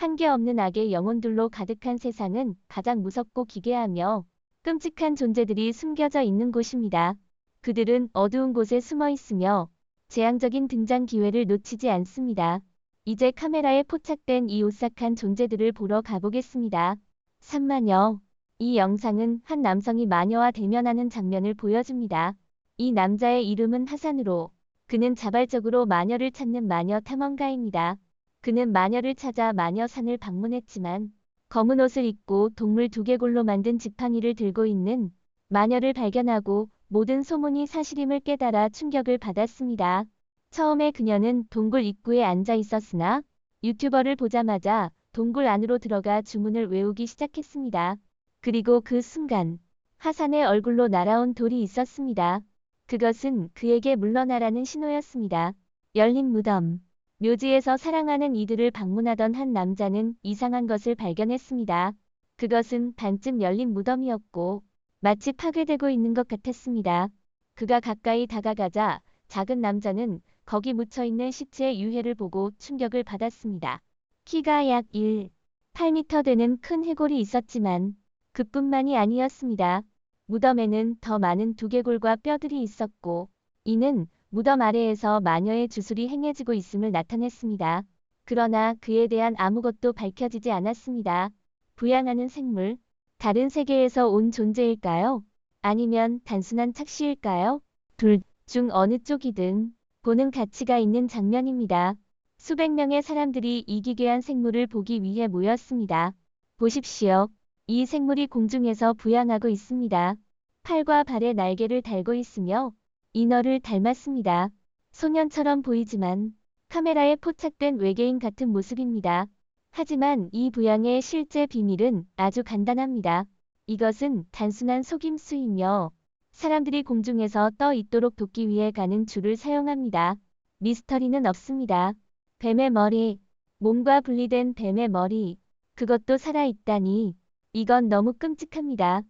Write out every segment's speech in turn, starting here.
한계 없는 악의 영혼들로 가득한 세상은 가장 무섭고 기괴하며 끔찍한 존재들이 숨겨져 있는 곳입니다. 그들은 어두운 곳에 숨어 있으며 재앙적인 등장 기회를 놓치지 않습니다. 이제 카메라에 포착된 이 오싹한 존재들을 보러 가보겠습니다. 3마녀. 이 영상은 한 남성이 마녀와 대면하는 장면을 보여줍니다. 이 남자의 이름은 하산으로, 그는 자발적으로 마녀를 찾는 마녀 탐험가입니다. 그는 마녀를 찾아 마녀산을 방문했지만 검은 옷을 입고 동물 두개골로 만든 지팡이를 들고 있는 마녀를 발견하고 모든 소문이 사실임을 깨달아 충격을 받았습니다. 처음에 그녀는 동굴 입구에 앉아 있었으나 유튜버를 보자마자 동굴 안으로 들어가 주문을 외우기 시작했습니다. 그리고 그 순간 하산의 얼굴로 날아온 돌이 있었습니다. 그것은 그에게 물러나라는 신호였습니다. 열린 무덤. 묘지에서 사랑하는 이들을 방문하던 한 남자는 이상한 것을 발견했습니다. 그것은 반쯤 열린 무덤이었고 마치 파괴되고 있는 것 같았습니다. 그가 가까이 다가가자 작은 남자는 거기 묻혀있는 시체의 유해를 보고 충격을 받았습니다. 키가 약 8m 되는 큰 해골이 있었지만 그뿐만이 아니었습니다. 무덤에는 더 많은 두개골과 뼈들이 있었고 이는 무덤 아래에서 마녀의 주술이 행해지고 있음을 나타냈습니다. 그러나 그에 대한 아무것도 밝혀지지 않았습니다. 부양하는 생물, 다른 세계에서 온 존재일까요? 아니면 단순한 착시일까요? 둘 중 어느 쪽이든 보는 가치가 있는 장면입니다. 수백 명의 사람들이 이 기괴한 생물을 보기 위해 모였습니다. 보십시오. 이 생물이 공중에서 부양하고 있습니다. 팔과 발에 날개를 달고 있으며 인어를 닮았습니다. 소년처럼 보이지만 카메라에 포착된 외계인 같은 모습입니다. 하지만 이 부양의 실제 비밀은 아주 간단합니다. 이것은 단순한 속임수이며 사람들이 공중에서 떠 있도록 돕기 위해 가는 줄을 사용합니다. 미스터리는 없습니다. 뱀의 머리, 몸과 분리된 뱀의 머리, 그것도 살아있다니. 이건 너무 끔찍합니다.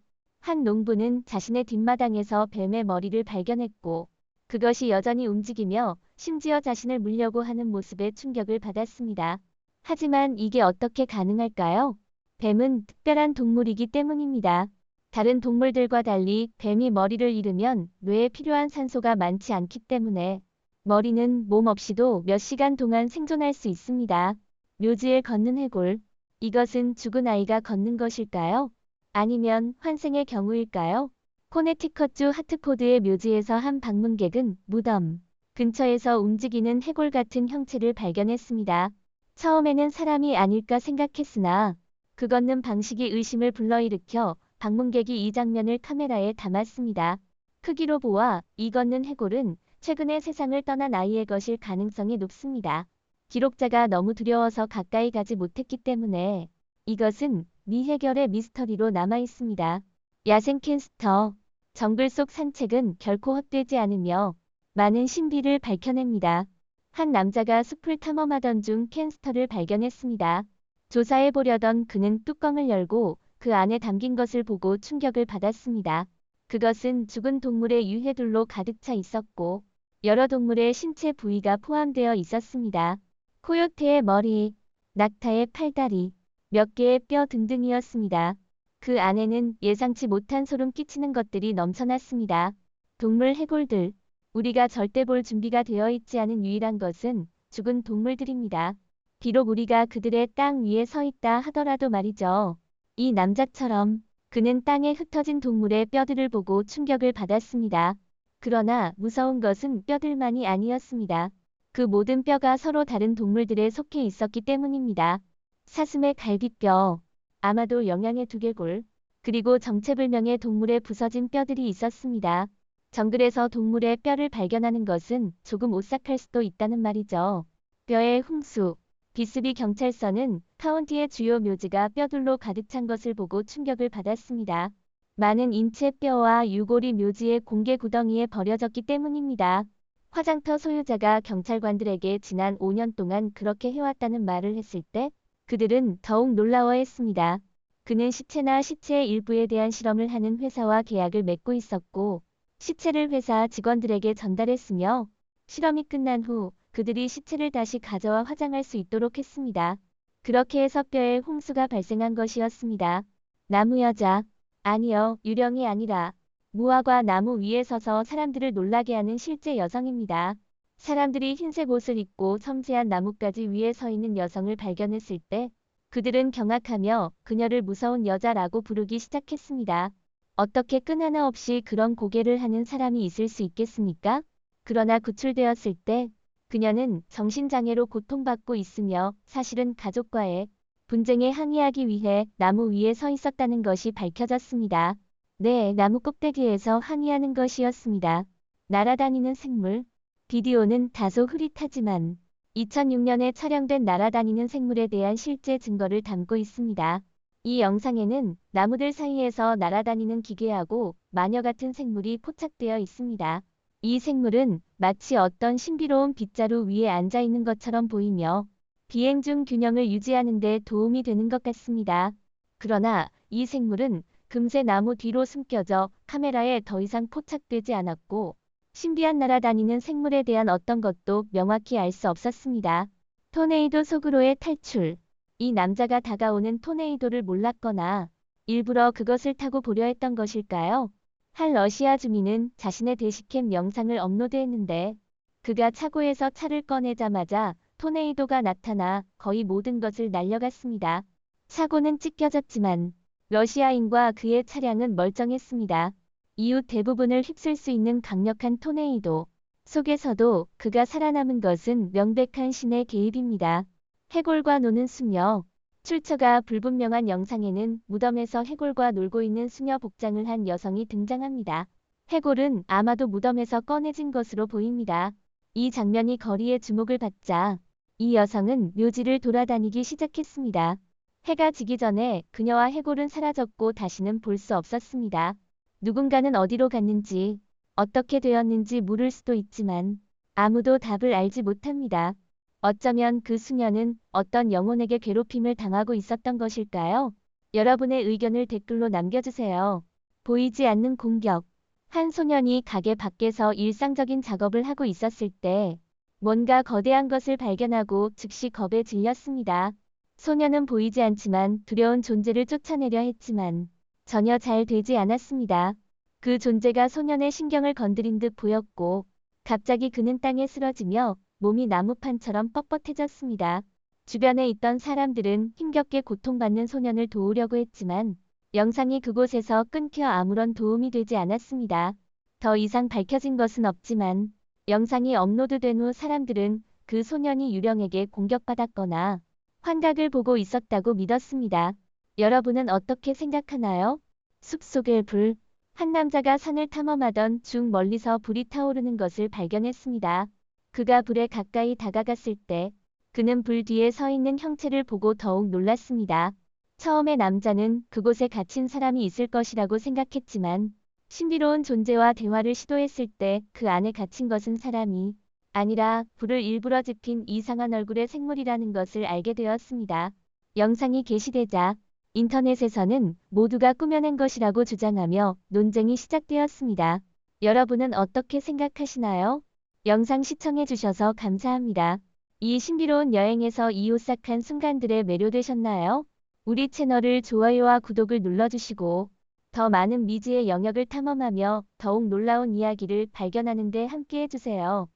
한 농부는 자신의 뒷마당에서 뱀의 머리를 발견했고 그것이 여전히 움직이며 심지어 자신을 물려고 하는 모습에 충격을 받았습니다. 하지만 이게 어떻게 가능할까요? 뱀은 특별한 동물이기 때문입니다. 다른 동물들과 달리 뱀이 머리를 잃으면 뇌에 필요한 산소가 많지 않기 때문에 머리는 몸 없이도 몇 시간 동안 생존할 수 있습니다. 묘지에 걷는 해골. 이것은 죽은 아이가 걷는 것일까요? 아니면 환생의 경우일까요? 코네티컷주 하트포드의 묘지에서 한 방문객은 무덤 근처에서 움직이는 해골 같은 형체를 발견했습니다. 처음에는 사람이 아닐까 생각했으나 그 걷는 방식이 의심을 불러일으켜 방문객이 이 장면을 카메라에 담았습니다. 크기로 보아 이 걷는 해골은 최근에 세상을 떠난 아이의 것일 가능성이 높습니다. 기록자가 너무 두려워서 가까이 가지 못했기 때문에 이것은 미해결의 미스터리로 남아 있습니다. 야생 캔스터. 정글 속 산책은 결코 헛되지 않으며 많은 신비를 밝혀냅니다. 한 남자가 숲을 탐험하던 중 캔스터를 발견했습니다. 조사해보려던 그는 뚜껑을 열고 그 안에 담긴 것을 보고 충격을 받았습니다. 그것은 죽은 동물의 유해들로 가득 차 있었고 여러 동물의 신체 부위가 포함되어 있었습니다. 코요테의 머리, 낙타의 팔다리, 몇 개의 뼈 등등이었습니다. 그 안에는 예상치 못한 소름 끼치는 것들이 넘쳐났습니다. 동물 해골들. 우리가 절대 볼 준비가 되어 있지 않은 유일한 것은 죽은 동물들입니다. 비록 우리가 그들의 땅 위에 서 있다 하더라도 말이죠. 이 남자처럼 그는 땅에 흩어진 동물의 뼈들을 보고 충격을 받았습니다. 그러나 무서운 것은 뼈들만이 아니었습니다. 그 모든 뼈가 서로 다른 동물들에 속해 있었기 때문입니다. 사슴의 갈비뼈, 아마도 영양의 두개골, 그리고 정체불명의 동물의 부서진 뼈들이 있었습니다. 정글에서 동물의 뼈를 발견하는 것은 조금 오싹할 수도 있다는 말이죠. 뼈의 흉수. 비스비 경찰서는 카운티의 주요 묘지가 뼈들로 가득 찬 것을 보고 충격을 받았습니다. 많은 인체 뼈와 유골이 묘지의 공개 구덩이에 버려졌기 때문입니다. 화장터 소유자가 경찰관들에게 지난 5년 동안 그렇게 해왔다는 말을 했을 때 그들은 더욱 놀라워했습니다. 그는 시체나 시체의 일부에 대한 실험을 하는 회사와 계약을 맺고 있었고 시체를 회사 직원들에게 전달했으며 실험이 끝난 후 그들이 시체를 다시 가져와 화장할 수 있도록 했습니다. 그렇게 해서 뼈에 홍수가 발생한 것이었습니다. 나무 여자. 아니요, 유령이 아니라 무화과 나무 위에 서서 사람들을 놀라게 하는 실제 여성입니다. 사람들이 흰색 옷을 입고 섬세한 나뭇가지 위에 서 있는 여성을 발견했을 때 그들은 경악하며 그녀를 무서운 여자라고 부르기 시작했습니다. 어떻게 끈 하나 없이 그런 고개를 하는 사람이 있을 수 있겠습니까? 그러나 구출되었을 때 그녀는 정신장애로 고통받고 있으며 사실은 가족과의 분쟁에 항의하기 위해 나무 위에 서 있었다는 것이 밝혀졌습니다. 네, 나무 꼭대기에서 항의하는 것이었습니다. 날아다니는 생물. 비디오는 다소 흐릿하지만 2006년에 촬영된 날아다니는 생물에 대한 실제 증거를 담고 있습니다. 이 영상에는 나무들 사이에서 날아다니는 기괴하고 마녀 같은 생물이 포착되어 있습니다. 이 생물은 마치 어떤 신비로운 빗자루 위에 앉아 있는 것처럼 보이며 비행 중 균형을 유지하는 데 도움이 되는 것 같습니다. 그러나 이 생물은 금세 나무 뒤로 숨겨져 카메라에 더 이상 포착되지 않았고 신비한 날아다니는 생물에 대한 어떤 것도 명확히 알 수 없었습니다. 토네이도 속으로의 탈출. 이 남자가 다가오는 토네이도를 몰랐거나 일부러 그것을 타고 보려 했던 것일까요? 한 러시아 주민은 자신의 대시캠 영상을 업로드했는데 그가 차고에서 차를 꺼내자마자 토네이도가 나타나 거의 모든 것을 날려갔습니다. 차고는 찢겨졌지만 러시아인과 그의 차량은 멀쩡했습니다. 이후 대부분을 휩쓸 수 있는 강력한 토네이도 속에서도 그가 살아남은 것은 명백한 신의 개입입니다. 해골과 노는 수녀. 출처가 불분명한 영상에는 무덤에서 해골과 놀고 있는 수녀 복장을 한 여성이 등장합니다. 해골은 아마도 무덤에서 꺼내진 것으로 보입니다. 이 장면이 거리의 주목을 받자 이 여성은 묘지를 돌아다니기 시작했습니다. 해가 지기 전에 그녀와 해골은 사라졌고 다시는 볼 수 없었습니다. 누군가는 어디로 갔는지, 어떻게 되었는지 물을 수도 있지만 아무도 답을 알지 못합니다. 어쩌면 그 수녀는 어떤 영혼에게 괴롭힘을 당하고 있었던 것일까요? 여러분의 의견을 댓글로 남겨주세요. 보이지 않는 공격. 한 소년이 가게 밖에서 일상적인 작업을 하고 있었을 때 뭔가 거대한 것을 발견하고 즉시 겁에 질렸습니다. 소년은 보이지 않지만 두려운 존재를 쫓아내려 했지만 전혀 잘 되지 않았습니다. 그 존재가 소년의 신경을 건드린 듯 보였고 갑자기 그는 땅에 쓰러지며 몸이 나무판처럼 뻣뻣해졌습니다. 주변에 있던 사람들은 힘겹게 고통받는 소년을 도우려고 했지만 영상이 그곳에서 끊겨 아무런 도움이 되지 않았습니다. 더 이상 밝혀진 것은 없지만 영상이 업로드된 후 사람들은 그 소년이 유령에게 공격받았거나 환각을 보고 있었다고 믿었습니다. 여러분은 어떻게 생각하나요? 숲속의 불. 한 남자가 산을 탐험하던 중 멀리서 불이 타오르는 것을 발견했습니다. 그가 불에 가까이 다가갔을 때 그는 불 뒤에 서 있는 형체를 보고 더욱 놀랐습니다. 처음에 남자는 그곳에 갇힌 사람이 있을 것이라고 생각했지만 신비로운 존재와 대화를 시도했을 때 그 안에 갇힌 것은 사람이 아니라 불을 일부러 지핀 이상한 얼굴의 생물이라는 것을 알게 되었습니다. 영상이 게시되자 인터넷에서는 모두가 꾸며낸 것이라고 주장하며 논쟁이 시작되었습니다. 여러분은 어떻게 생각하시나요? 영상 시청해주셔서 감사합니다. 이 신비로운 여행에서 이 오싹한 순간들에 매료되셨나요? 우리 채널을 좋아요와 구독을 눌러주시고 더 많은 미지의 영역을 탐험하며 더욱 놀라운 이야기를 발견하는 데 함께해주세요.